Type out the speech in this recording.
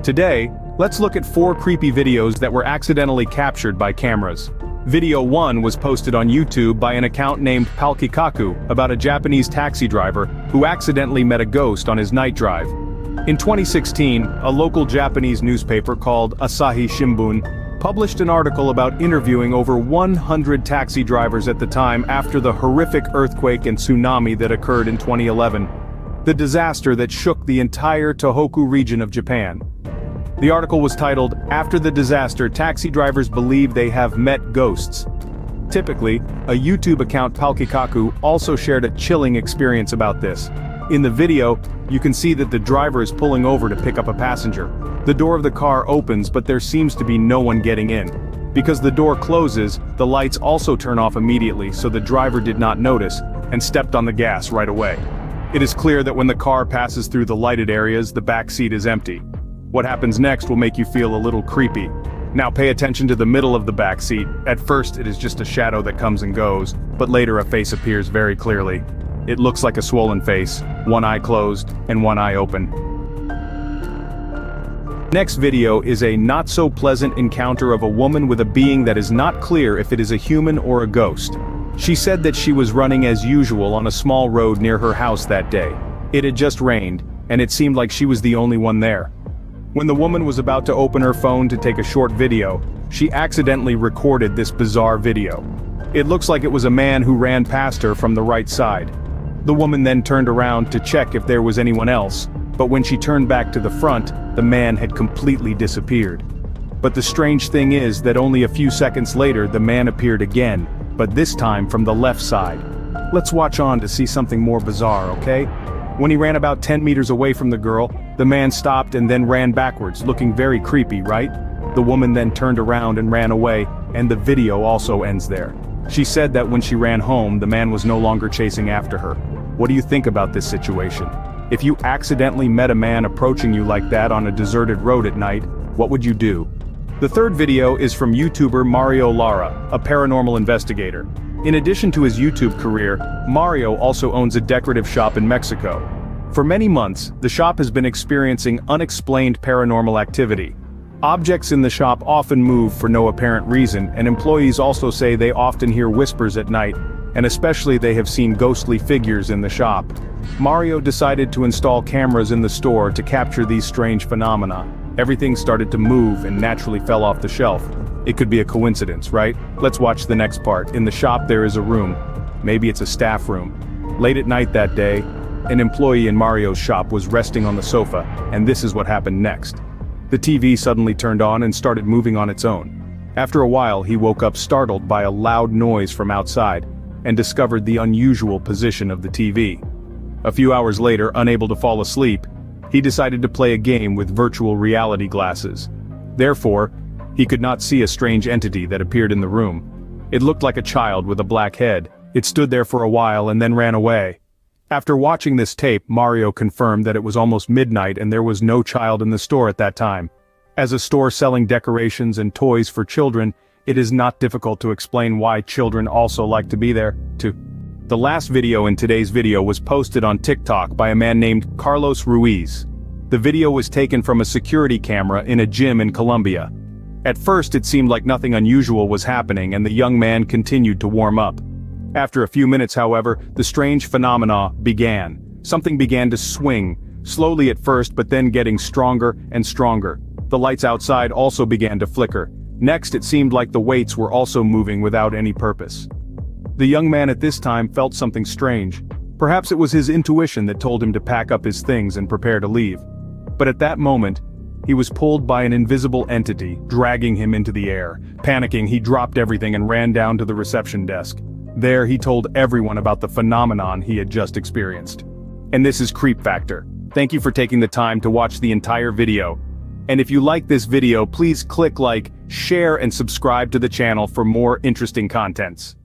Today, let's look at 4 creepy videos that were accidentally captured by cameras. Video 1 was posted on YouTube by an account named Palkikaku about a Japanese taxi driver who accidentally met a ghost on his night drive. In 2016, a local Japanese newspaper called Asahi Shimbun published an article about interviewing over 100 taxi drivers at the time after the horrific earthquake and tsunami that occurred in 2011. The disaster that shook the entire Tohoku region of Japan. The article was titled, "After the Disaster, Taxi Drivers Believe They Have Met Ghosts." Typically, a YouTube account Palkikaku also shared a chilling experience about this. In the video, you can see that the driver is pulling over to pick up a passenger. The door of the car opens, but there seems to be no one getting in. Because the door closes, the lights also turn off immediately, so the driver did not notice, and stepped on the gas right away. It is clear that when the car passes through the lighted areas, the back seat is empty. What happens next will make you feel a little creepy. Now pay attention to the middle of the back seat. At first it is just a shadow that comes and goes, but later a face appears very clearly. It looks like a swollen face, one eye closed, and one eye open. Next video is a not-so-pleasant encounter of a woman with a being that is not clear if it is a human or a ghost. She said that she was running as usual on a small road near her house that day. It had just rained, and it seemed like she was the only one there. When the woman was about to open her phone to take a short video, she accidentally recorded this bizarre video. It looks like it was a man who ran past her from the right side. The woman then turned around to check if there was anyone else, but when she turned back to the front, the man had completely disappeared. But the strange thing is that only a few seconds later the man appeared again, but this time from the left side. Let's watch on to see something more bizarre, okay? When he ran about 10 meters away from the girl, the man stopped and then ran backwards, looking very creepy, right? The woman then turned around and ran away, and the video also ends there. She said that when she ran home, the man was no longer chasing after her. What do you think about this situation? If you accidentally met a man approaching you like that on a deserted road at night, what would you do? The third video is from YouTuber Mario Lara, a paranormal investigator. In addition to his YouTube career, Mario also owns a decorative shop in Mexico. For many months, the shop has been experiencing unexplained paranormal activity. Objects in the shop often move for no apparent reason, and employees also say they often hear whispers at night, and especially they have seen ghostly figures in the shop. Mario decided to install cameras in the store to capture these strange phenomena. Everything started to move and naturally fell off the shelf. It could be a coincidence, right? Let's watch the next part. In the shop there is a room. Maybe it's a staff room. Late at night that day, an employee in Mario's shop was resting on the sofa, and this is what happened next. The TV suddenly turned on and started moving on its own. After a while he woke up startled by a loud noise from outside, and discovered the unusual position of the TV. A few hours later, unable to fall asleep, he decided to play a game with virtual reality glasses. Therefore, he could not see a strange entity that appeared in the room. It looked like a child with a black head. It stood there for a while and then ran away. After watching this tape, Mario confirmed that it was almost midnight and there was no child in the store at that time. As a store selling decorations and toys for children, it is not difficult to explain why children also like to be there, too. The last video in today's video was posted on TikTok by a man named Carlos Ruiz. The video was taken from a security camera in a gym in Colombia. At first it seemed like nothing unusual was happening and the young man continued to warm up. After a few minutes, however, the strange phenomena began. Something began to swing, slowly at first but then getting stronger and stronger. The lights outside also began to flicker. Next it seemed like the weights were also moving without any purpose. The young man at this time felt something strange. Perhaps it was his intuition that told him to pack up his things and prepare to leave. But at that moment, he was pulled by an invisible entity, dragging him into the air. Panicking, he dropped everything and ran down to the reception desk. There he told everyone about the phenomenon he had just experienced. And this is Creep Factor. Thank you for taking the time to watch the entire video. And if you like this video, please click like, share and subscribe to the channel for more interesting contents.